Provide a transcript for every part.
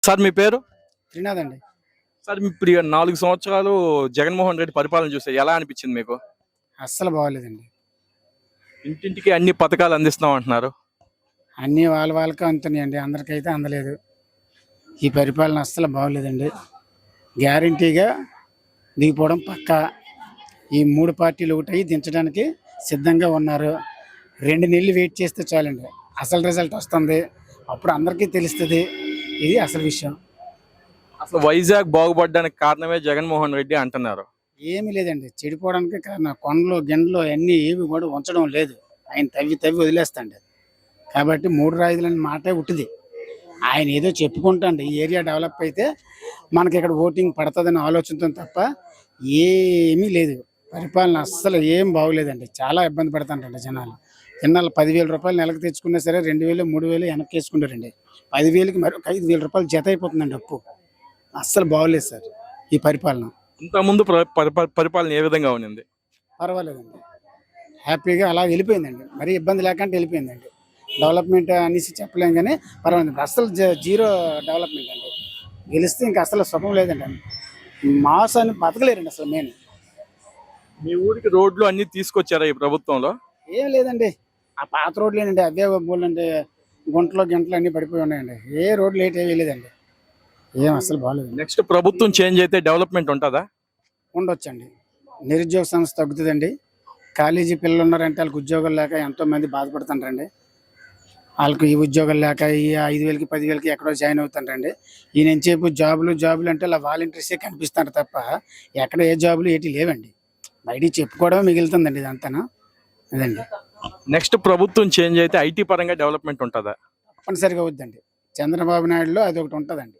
Sir మీ పేరు? త్రినాథ్ అండి. Sir ఇప్పుడు 4 సంవత్సరాలు జగన్మోహన్ రెడ్డి పరిపాలన చూసారు. ఎలా అనిపించింది మీకు? అస్సలు బాగోలేదండి. ఇంటింటికి అన్ని పథకాలు అందిస్తున్నాం అంటున్నారు. అన్నీ వాళ్ళకే అందుతున్నాయండి, అందరికైతే అందలేదు. ఈ పరిపాలన అస్సలు బాగోలేదండి. గ్యారంటీగా దిగిపోవడం పక్కా. ఈ 3 పార్టీలు ఒకటి దించడానికి సిద్ధంగా ఉన్నారు. 2 నెలలు వెయిట్ చేస్తే చాలండి, అసలు రిజల్ట్ వస్తుంది. అప్పుడు అందరికీ తెలుస్తుంది. ఇది అసలు విషయం. అసలు వైజాగ్ బాగుపడడానికి కారణమే జగన్మోహన్ రెడ్డి అంటున్నారు. ఏమీ లేదండి, చెడిపోవడానికి కారణం కొండలు గిండలు అన్నీ ఏవి కూడా ఉంచడం లేదు. ఆయన తవ్వి వదిలేస్తాండి. కాబట్టి 3 రాజధానుల మాటే ఉట్టిది. ఆయన ఏదో చెప్పుకుంటాండి ఈ ఏరియా డెవలప్ అయితే మనకి ఇక్కడ ఓటింగ్ పడుతుందని ఆలోచనతో తప్ప ఏమీ లేదు. పరిపాలన అస్సలు ఏం బాగోలేదండి. చాలా ఇబ్బంది పడుతుంటండి జనాలు. ఇన్నాళ్ళు 10,000 రూపాయలు నెలకు తెచ్చుకున్నా సరే 2,000 3,000 వెనక్కి వేసుకుంటారండి. 10,000కి మరొక 5,000 రూపాయలు జత అయిపోతుందండి అప్పు. అస్సలు బాగోలేదు సార్ ఈ పరిపాలన. ఇంతకుముందు పరిపాలన ఏ విధంగా ఉన్నింది? పర్వాలేదండి, హ్యాపీగా అలా వెళ్ళిపోయిందండి. మరీ ఇబ్బంది లేకుండా వెళ్ళిపోయిందండి. డెవలప్మెంట్ అనేసి చెప్పలేం కానీ పర్వాలేదు. అస్సలు జీరో డెవలప్మెంట్ అండి. గెలిస్తే ఇంకా అసలు సుఖం లేదండి. మాస్ అని బతకలేరండి అసలు. మెయిన్ మీ ఊరికి రోడ్లు అన్ని తీసుకొచ్చారా ఈ ప్రభుత్వంలో? ఏం లేదండి, ఆ పాత రోడ్లేనండి. అవే బోళ్ళండి, గుంటలు గింటలు అన్నీ పడిపోయి ఉన్నాయండి. ఏ రోడ్లు ఏటి వేయలేదండి. ఏం అసలు బాగాలేదు. నెక్స్ట్ ప్రభుత్వం చేంజ్ అయితే డెవలప్మెంట్ ఉంటుందా? ఉండొచ్చండి. నిరుద్యోగ సమస్య తగ్గుతుందండి. కాలేజీ పిల్లలు ఉన్నారంటే వాళ్ళకి ఉద్యోగాలు లేక ఎంతోమంది బాధపడుతుంటారండి. వాళ్ళకి ఈ ఉద్యోగాలు లేక ఈ 5,000కి 10,000కి ఎక్కడో జాయిన్ అవుతుంటారండి. ఈ నుంచేపు జాబులు అంటే అలా వాలంటీర్సే కనిపిస్తారు తప్ప ఎక్కడ ఏ జాబులు ఏటి లేవండి. బయటికి చెప్పుకోవడం మిగులుతుందండి ఇదంతాను. అదండి. నెక్స్ట్ ప్రభుత్వం చేంజ్ అయితే ఐటీ పరంగా డెవలప్మెంట్ ఉంటుందా? తప్పనిసరిగా అవుద్దండి. చంద్రబాబు నాయుడులో అది ఒకటి ఉంటుందండి.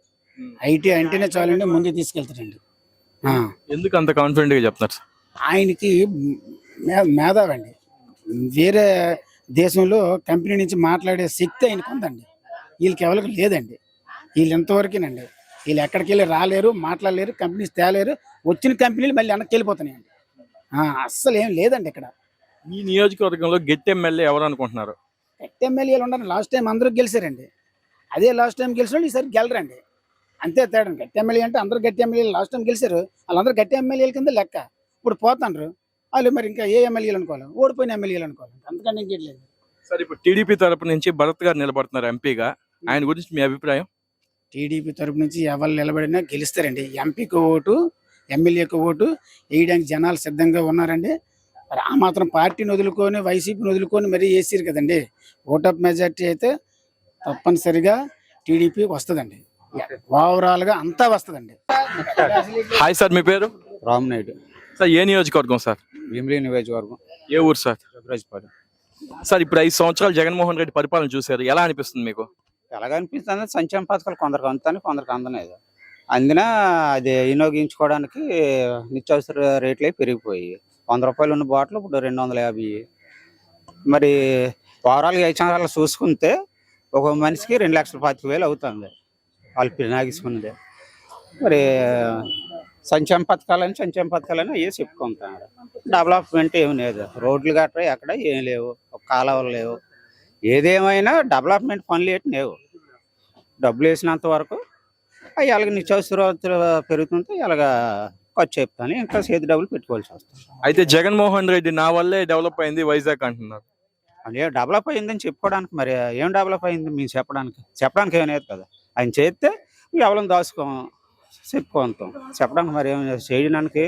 ఐటీ అంటేనే చాలండి ముందుకు తీసుకెళ్తాడండి. ఎందుకు అంత కాన్ఫిడెంట్ గా చెప్తున్నారు? ఆయనకి మేధావండి. వేరే దేశంలో కంపెనీ నుంచి మాట్లాడే శక్తి ఆయనకు ఉందండి. వీళ్ళకి ఎవరికి లేదండి. వీళ్ళు ఎంతవరకేనండి. వీళ్ళు ఎక్కడికి వెళ్ళి రాలేరు, మాట్లాడలేరు, కంపెనీస్ తేలేరు. వచ్చిన కంపెనీలు మళ్ళీ వెనక్కి వెళ్ళిపోతున్నాయండి. అస్సలు ఏం లేదండి ఇక్కడ. ఈ నియోజకవర్గంలో గెట్ ఎమ్మెల్యే ఎవరు అనుకుంటున్నారు? గట్టి ఎమ్మెల్యేలు ఉండాలి. లాస్ట్ టైం అందరూ గెలిచారండి. అదే లాస్ట్ టైం గెలిచిన వాళ్ళు ఈసారి గెలరండి. అంతే తేడా. గట్టి ఎమ్మెల్యే అంటే అందరూ గట్టి ఎమ్మెల్యేలు లాస్ట్ టైం గెలిచారు. వాళ్ళందరూ గట్టి ఎమ్మెల్యేల కింద లెక్క. ఇప్పుడు పోతాండ్రు వాళ్ళు. మరి ఇంకా ఏ ఎమ్మెల్యేలు అనుకోవాలి? ఓడిపోయిన ఎమ్మెల్యేలు అనుకోవాలి. అంతకంటే ఇంకేట్లేదు. సరే, ఇప్పుడు టీడీపీ తరపు నుంచి భరత్ గారు నిలబడుతున్నారు ఎంపీగా. ఆయన గురించి మీ అభిప్రాయం? టీడీపీ తరపు నుంచి ఎవరు నిలబడినా గెలుస్తారండి. ఎంపీకి ఓటు, ఎమ్మెల్యేకి ఓటు వేయడానికి జనాలు సిద్ధంగా ఉన్నారండి. మరి ఆ మాత్రం పార్టీని వదులుకొని వైసీపీని వదులుకొని మరీ వేసారు కదండి. ఓట్ ఆఫ్ మెజార్టీ అయితే తప్పనిసరిగా టీడీపీ వస్తుందండి. ఓవరాల్గా అంతా వస్తుందండి. హాయ్ సార్, మీ పేరు? రామనాయుడు సార్, ఏ నియోజకవర్గం సార్? భీమిలి నియోజకవర్గం, ఏ ఊరు సార్? జగరాజపాలెం. సార్, ఇప్పుడు 5 సంవత్సరాలు జగన్మోహన్ రెడ్డి పరిపాలన చూశారు. ఎలా అనిపిస్తుంది మీకు? ఎలాగ అనిపిస్తుంది? సంక్షేమ పథకాలు కొందరికి అందుతాయి, కొందరికి అందలేదు. అందినా అది వినియోగించుకోవడానికి నిత్యావసర రేట్లే పెరిగిపోయి 100 రూపాయలు ఉన్న బాటిల్ ఇప్పుడు 250. మరి ఓవరాల్గా 5 సంవత్సరాలు చూసుకుంటే ఒక మనిషికి 2,25,000 అవుతుంది వాళ్ళు వినియోగించుకున్నది. మరి సంక్షేమ పథకాలని అయ్యే చెప్పుకుంటున్నారు. డెవలప్మెంట్ ఏమి లేదు. రోడ్లు గట్రా ఎక్కడ ఏం లేవు, కాలువలు లేవు. ఏదేమైనా డెవలప్మెంట్ పనులు ఏంటి లేవు. డబ్బులు వేసినంత వరకు అవి అలాగ నిత్యావసరాలు పెరుగుతుంటే అలాగా ఖర్చు చెప్తాను, ఇంకా చేతి డబ్బులు పెట్టుకోవాల్సి వస్తుంది. అయితే జగన్మోహన్ రెడ్డి నా వల్లే డెవలప్ అయింది వైజాగ్ అంటున్నారు. అదే డెవలప్ అయిందని చెప్పుకోవడానికి మరి ఏం డెవలప్ అయింది మేము చెప్పడానికి ఏం లేదు కదా. ఆయన చేస్తే ఎవరిని దాచుకోం, చెప్పుకుంటాం. చెప్పడానికి మరి ఏం చేయడానికి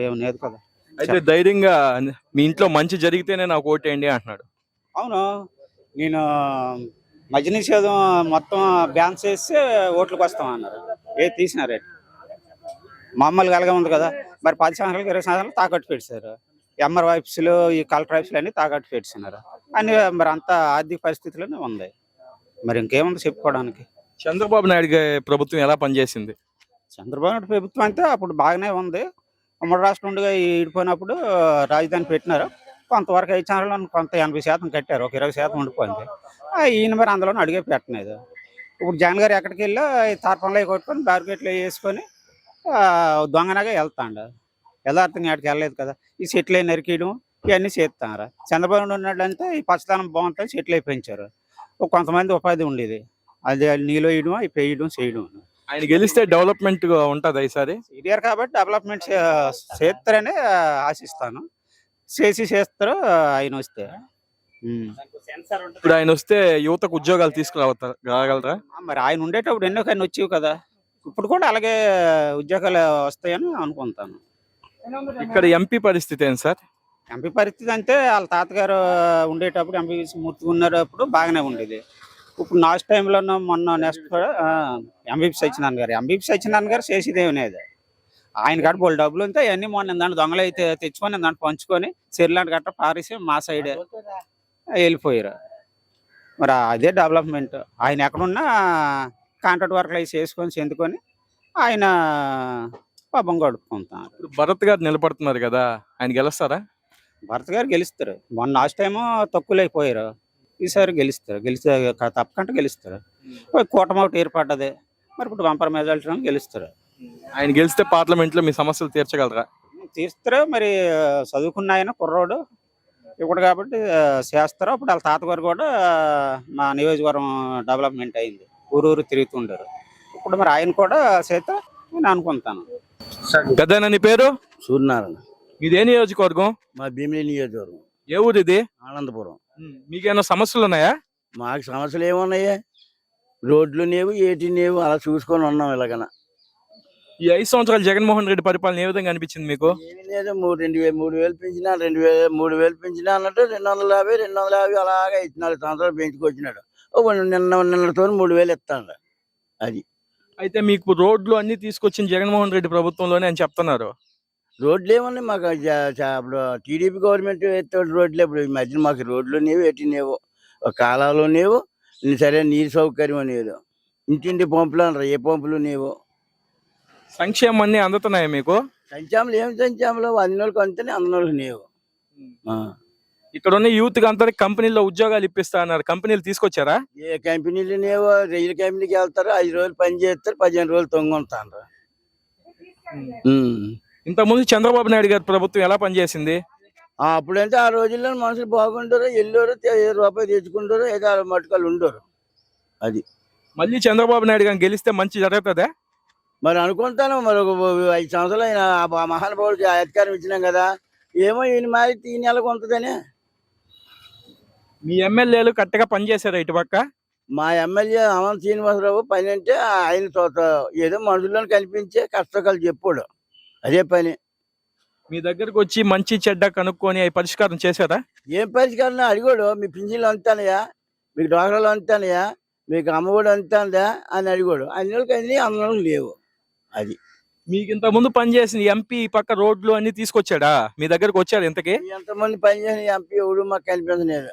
ఏం లేదు కదా. అయితే ధైర్యంగా మీ ఇంట్లో మంచి జరిగితేనే నాకు ఓటేయండి అంటున్నాడు. అవును, నేను మద్య నిషేధం మొత్తం బ్యాన్ చేస్తే ఓట్లకు వస్తాం అన్నారు. తీసినారే మామూలుగా అలాగే ఉంది కదా. మరి 10 సంవత్సరాలకు 20 సంవత్సరాలు తాకట్టు పెట్టారు. ఎంఆర్ వైప్స్లు ఈ కలెక్టర్ వైప్స్లు అన్నీ తాకట్టు పెట్టిస్తున్నారు అని. మరి అంత ఆర్థిక పరిస్థితుల్లోనే ఉంది. మరి ఇంకేముంది చెప్పుకోవడానికి. చంద్రబాబు నాయుడు గారి ప్రభుత్వం ఎలా పనిచేసింది? చంద్రబాబు నాయుడు ప్రభుత్వం అంటే అప్పుడు బాగానే ఉంది. ఉమ్మడి రాష్ట్రం ఉండగా ఈడిపోయినప్పుడు రాజధాని పెట్టినారు. కొంతవరకు 5 సంవత్సరాలు కొంత 80% కట్టారు, ఒక 20% ఉండిపోయింది. ఈయన మరి అందులోనే అడిగే పెట్టలేదు. ఇప్పుడు జగన్ గారు ఎక్కడికి వెళ్ళి తార్పంలో కొట్టుకొని బార్గెట్లో వేసుకొని దొంగనగా వెళ్తాడు. యథార్థంగా ఆడికి వెళ్ళలేదు కదా. ఈ చెట్లు నరికేయడం ఇవన్నీ చేస్తారా. చంద్రబాబు ఉన్నట్లంటే ఈ పచ్చదనం బాగుంటుంది, చెట్లు పెంచారు. కొంతమంది ఉపాధి ఉండేది. అది నీళ్ళు వేయడం అవి వేయడం చేయడం. ఆయన గెలిస్తే డెవలప్మెంట్ ఉంటదా ఈసారి? సీనియర్ కాబట్టి డెవలప్మెంట్ చేస్తారని ఆశిస్తాను. చేస్తారు ఆయన వస్తే. ఇప్పుడు ఆయన వస్తే యువతకు ఉద్యోగాలు రాగలరా? మరి ఆయన ఉండేటప్పుడు ఎన్నో కానీ వచ్చేవి కదా, ఇప్పుడు కూడా అలాగే ఉద్యోగాలు వస్తాయని అనుకుంటాను. ఇక్కడ ఎంపీ పరిస్థితి ఏంటి సార్? ఎంపీ పరిస్థితి అంటే వాళ్ళ తాతగారు ఉండేటప్పుడు ఎంపీ మూర్తి ఉన్నప్పుడు బాగానే ఉండేది. ఇప్పుడు లాస్ట్ టైంలో మొన్న నెక్స్ట్ ఎంపీపీ సత్యనారాయణ గారు చేసేది ఏమి లేదు. ఆయన కాడ బోల్ డబ్బులు ఉంటే అవన్నీ మొన్న దాంట్లో దొంగలు అయితే తెచ్చుకొని దాంట్లో పంచుకొని చెర్లాంటి గట్ట పారేసి మా సైడ్ వెళ్ళిపోయారు. మరి అదే డెవలప్మెంట్. ఆయన ఎక్కడున్నా కాంట్రాక్ట్ వర్క్లు అవి చేసుకొని చెందుకొని ఆయన పాపం గడుపుకుంటున్నారు. ఇప్పుడు భరత్ గారు నిలబడుతున్నారు కదా, ఆయన గెలుస్తారా? భరత్ గారు గెలుస్తారు. మొన్న లాస్ట్ టైము తక్కువలో అయిపోయారు, ఈసారి గెలిస్తే తప్పకుండా గెలుస్తారు. కూటమి ఒకటి ఏర్పడ్డది, మరి ఇప్పుడు బంపర్ మెజారిటీ గెలుస్తారు. ఆయన గెలిస్తే పార్లమెంట్ లో మీ సమస్యలు తీర్చగలరా? తీరుస్తారు. మరి చదువుకున్న ఆయన కుర్రోడు ఇప్పుడు కాబట్టి చేస్తారు. అప్పుడు వాళ్ళ తాతగారు కూడా మా నియోజకవర్గం డెవలప్మెంట్ అయింది, ఊరూరు తిరుగుతుండారు. ఇప్పుడు మరి ఆయన కూడా చేత నేను అనుకుంటాను. పెద్దనా నీ పేరు? సూర్యనారాయణ. ఇదే నియోజకవర్గం? మా భీమిలి నియోజకవర్గం. ఏ ఊరు ఇది? ఆనందపురం. మీకేమైనా సమస్యలు ఉన్నాయా? మాకు సమస్యలు ఏమున్నాయా, రోడ్లు లేవు ఏటి లేవు, అలా చూసుకొని ఉన్నాం. ఇలాగన ఈ 5 సంవత్సరాలు జగన్మోహన్ రెడ్డి పరిపాలన ఏ విధంగా అనిపించింది మీకు? ఏమీ లేదు. 3,000 పెంచినా 3,000 పెంచినా అన్నట్టు 250 అలాగే 4 సంవత్సరాలు పెంచుకొచ్చినాడు. నిన్నతో 3,000 ఇస్తాడు. అది అయితే మీకు రోడ్లు అన్ని తీసుకొచ్చిన జగన్మోహన్ రెడ్డి ప్రభుత్వంలోనే అని చెప్తున్నారు. రోడ్లు ఏమన్నా మాకు అప్పుడు టీడీపీ గవర్నమెంట్ ఎత్తాడు రోడ్లు. ఇప్పుడు ఈ మధ్యన మాకు రోడ్లు లేవు ఎట్టి లేవు, కాలాలు లేవు, సరే నీరు సౌకర్యం లేదు, ఇంటింటి పంపులు అనరు, ఏ పంపులు లేవు. సంక్షేమం అన్ని అందుతున్నాయా మీకు? సంచాములు ఏమి సంచాములు అందినోళ్ళకి అంతనే అందనోళ్ళకి లేవు. ఇక్కడ ఉన్న యూత్ కి అందరికి కంపెనీలో ఉద్యోగాలు ఇప్పిస్తా అన్నారు, కంపెనీలు తీసుకొచ్చారా? ఏ కంపెనీలు లేవు. రైలు కంపెనీకి వెళ్తారు, 5 రోజులు పని చేస్తారు, 15 రోజులు తొంగుంటారు. ఇంతకుముందు చంద్రబాబు నాయుడు గారి ప్రభుత్వం ఎలా పనిచేసింది? అప్పుడంటే ఆ రోజుల్లో మనుషులు బాగుంటారు, వెళ్ళారు, 7 రూపాయలు తెచ్చుకుంటారు, ఏదో మట్టుకాలు ఉండరు. అది మళ్ళీ చంద్రబాబు నాయుడు గారిని గెలిస్తే మంచి జరుగుతుందా? మరి అనుకుంటాను. మరి 5 సంవత్సరాలు అయినా ఆ మహానుభావుడికి అధికారం ఇచ్చినాం కదా, ఏమో ఈయన మారి 3 నెలలకు ఉంటుందని. మీ ఎమ్మెల్యేలు కరెక్ట్గా పనిచేశారా ఇటు పక్క? మా ఎమ్మెల్యే అనంత శ్రీనివాసరావు పని అంటే ఆయన ఏదో మనుషులను కల్పించే కష్టకాలు చెప్పాడు, అదే పని. మీ దగ్గరకు వచ్చి మంచి చెడ్డ కనుక్కొని అవి పరిష్కారం చేశారా? ఏం పరిష్కారం అడిగాడు. మీ పింఛన్లు అంతానయా, మీకు డాక్టర్లు అంతానయా, మీకు అమ్మఒడి అంతా అని అడిగాడు. అన్ని అందరూ లేవు. అది మీకు ఇంత ముందు పనిచేసిన ఎంపీ పక్క రోడ్లు అన్ని తీసుకొచ్చాడా? మీ దగ్గరకు వచ్చాడు? ఇంతకీ ఎంతమంది పనిచేసిన ఎంపీ ఎవడు మాకు కనిపించలేదు.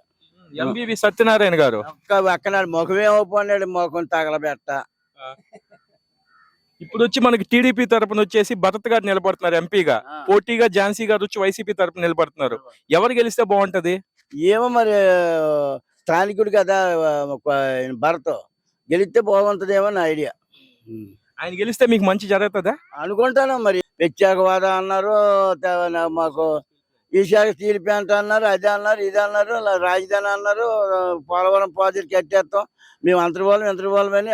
ఎంపీవి సత్యనారాయణ గారు అక్కడ ముఖమే ఓపోన్నాడు, ముఖం తగలబెట్ట. ఇప్పుడు వచ్చి మనకి టీడీపీ తరపున వచ్చేసి భరత్ గారు నిలబడుతున్నారు ఎంపీగా, పోటీగా ఝాన్సీ గారు వచ్చి వైసీపీ తరపున నిలబడుతున్నారు. ఎవరు గెలిస్తే బాగుంటది? ఏమో మరి స్థానికుడు కదా భరత్, గెలిస్తే బాగుంటదేమో నా ఐడియా. ఆయన గెలిస్తే మీకు మంచి జరుగుతుందా అనుకుంటాను. మరి ప్రత్యేకవాద అన్నారు, మాకు ఈశాఖ స్టీల్ ప్లాంట్ అన్నారు, అది అన్నారు, ఇది అన్నారు, రాజధాని అన్నారు, పోలవరం ప్రాజెక్ట్ కట్టేస్తాం, మేము అంతర్వాళ్ళం అని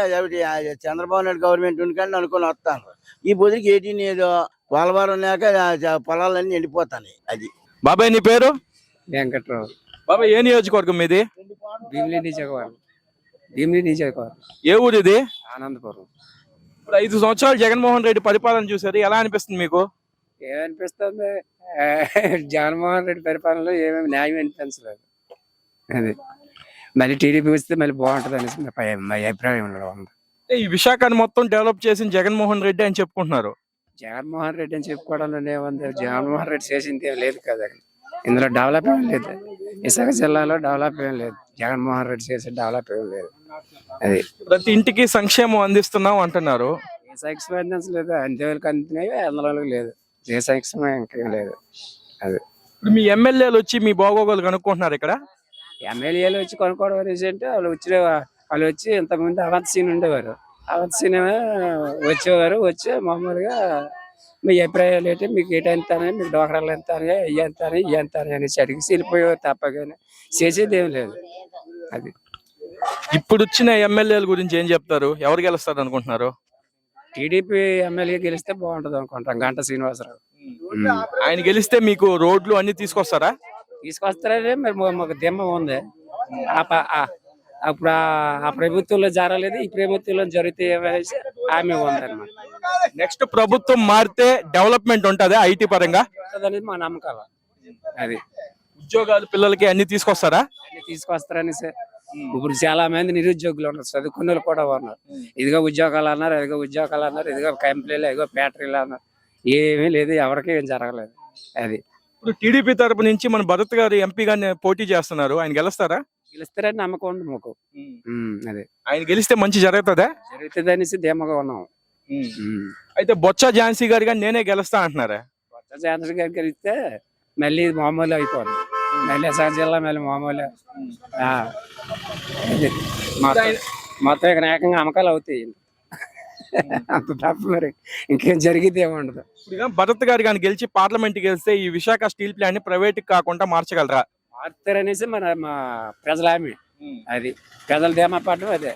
చంద్రబాబు నాయుడు గవర్నమెంట్ ఉండి అనుకుని వస్తాను. ఈ పొద్దుకి 18 ఏదో పోలవరం లేక పొలాలన్నీ ఎండిపోతాయి. అది. బాబాయ్ నీ పేరు? వెంకట్రావు. బాబాయ్ ఏ నియోజకవర్గం మీది? భీమిలి నియోజకవర్గం. ఏ ఊరు ఇది? ఆనందపురం. ఇప్పుడు 5 సంవత్సరాలు జగన్మోహన్ రెడ్డి పరిపాలన చూసారు, ఎలా అనిపిస్తుంది మీకు? ఏమనిపిస్తుంది, జగన్మోహన్ రెడ్డి పరిపాలనలో ఏమేమి న్యాయం అనిపించలేదు. అది మళ్ళీ టీడీపీ వస్తే మళ్ళీ బాగుంటుంది అనేసి మా అభిప్రాయంలో ఉంది. ఈ విశాఖను మొత్తం డెవలప్ చేసిన జగన్మోహన్ రెడ్డి అని చెప్పుకుంటున్నారు. జగన్మోహన్ రెడ్డి అని చెప్పుకోవడంలోనే ఉంది, జగన్మోహన్ రెడ్డి చేసింది ఏం లేదు కదా, ఇందులో డెవలప్ ఏం లేదు. విశాఖ జిల్లాలో డెవలప్ ఏం లేదు, జగన్మోహన్ రెడ్డి చేసే డెవలప్ ఏం లేదు. అది ప్రతి ఇంటికి సంక్షేమం అందిస్తున్నాం అంటున్నారు. ఏ సంక్షేమం అందించలేదు, అంతేవాళ్ళకి అందినాయి, అందులో లేదు, ఏ సంక్షేమం ఇంకేం లేదు. అది ఇప్పుడు మీ ఎమ్మెల్యేలు వచ్చి మీ బాగోగులు కనుక్కుంటున్నారు ఇక్కడ? ఎమ్మెల్యేలు వచ్చి కొనుక్కోవడం అనేసి అంటే వాళ్ళు వచ్చి ఇంతకుముందు అవంత్ సీన్ ఉండేవారు, అవంత్ సీన్ వచ్చేవారు, వచ్చి మామూలుగా మీ అభిప్రాయాలు ఏంటి, మీకు ఏంటంతానే, మీకు డోకరాలు ఎంతానే, ఇయ్యంతానే అనేసి అడిగి వెళ్ళిపోయేవారు తప్ప కానీ చేసేది ఏం లేదు. అది ఇప్పుడు వచ్చిన ఎమ్మెల్యేల గురించి ఏం చెప్తారు? ఎవరు గెలుస్తారు అనుకుంటున్నారు? టీడీపీ ఎమ్మెల్యే గెలిస్తే బాగుంటది అనుకుంటాం, గంటా శ్రీనివాసరావు. ఆయన గెలిస్తే మీకు రోడ్లు అన్ని తీసుకొస్తారా? తీసుకొస్తారని మరి మాకు దిమ్మ ఉంది. అప్పుడు ఆ ప్రభుత్వంలో జరగలేదు, ఈ ప్రభుత్వంలో జరిగితే అనేసి ఆమె ఉందన్నమాట. నెక్స్ట్ ప్రభుత్వం మారితే డెవలప్మెంట్ ఉంటది ఐటీ పరంగా అనేది మా నమ్మకాలు. అది ఉద్యోగాలు పిల్లలకి అన్ని తీసుకొస్తారా? అన్ని తీసుకొస్తారనేసి. ఇప్పుడు చాలా మంది నిరుద్యోగులు ఉన్నారు, చదువుకున్న వాళ్ళు కూడా ఉన్నారు. ఇదిగో ఉద్యోగాలు అన్నారు, ఇదిగో ఉద్యోగాలు అన్నారు, ఇదిగో కంపెనీలు, ఇదిగో ఫ్యాక్టరీలు అన్నారు. ఏమీ లేదు, ఎవరికి ఏం జరగలేదు. అది ఇప్పుడు టీడీపీ తరపు నుంచి మన భరత్ గారు ఎంపీ గారిని పోటీ చేస్తున్నారు, ఆయన గెలుస్తారా? గెలుస్తారని నమ్మకం ఉంది మాకు. అదే ఆయన గెలిస్తే మంచి జరుగుతుందా? జరుగుతుంది అనేసి ధీమాగా ఉన్నాం. అయితే బొత్స ఝాన్సీ గారు కానీ నేనే గెలుస్తా అంటున్నారా? ఛాన్స్ గారికి గెలిస్తే మళ్ళీ మామూలు అయిపోతుంది, మళ్ళీ విశాఖ జిల్లా మళ్ళీ మామూలు. అది మొత్తం ఇక ఏకంగా అమ్మకాలు అవుతాయి. అంత తప్ప మరి ఇంకేం జరిగితే ఏముండదు. ఇప్పుడు భరత్ గారు కానీ గెలిచి పార్లమెంట్ గెలిస్తే ఈ విశాఖ స్టీల్ ప్లాంట్ ని ప్రైవేట్ కాకుండా మార్చగలరా? మారుతారనేసి మా ప్రజల హామీ. అది ప్రజల ధీమా పడడం అదే.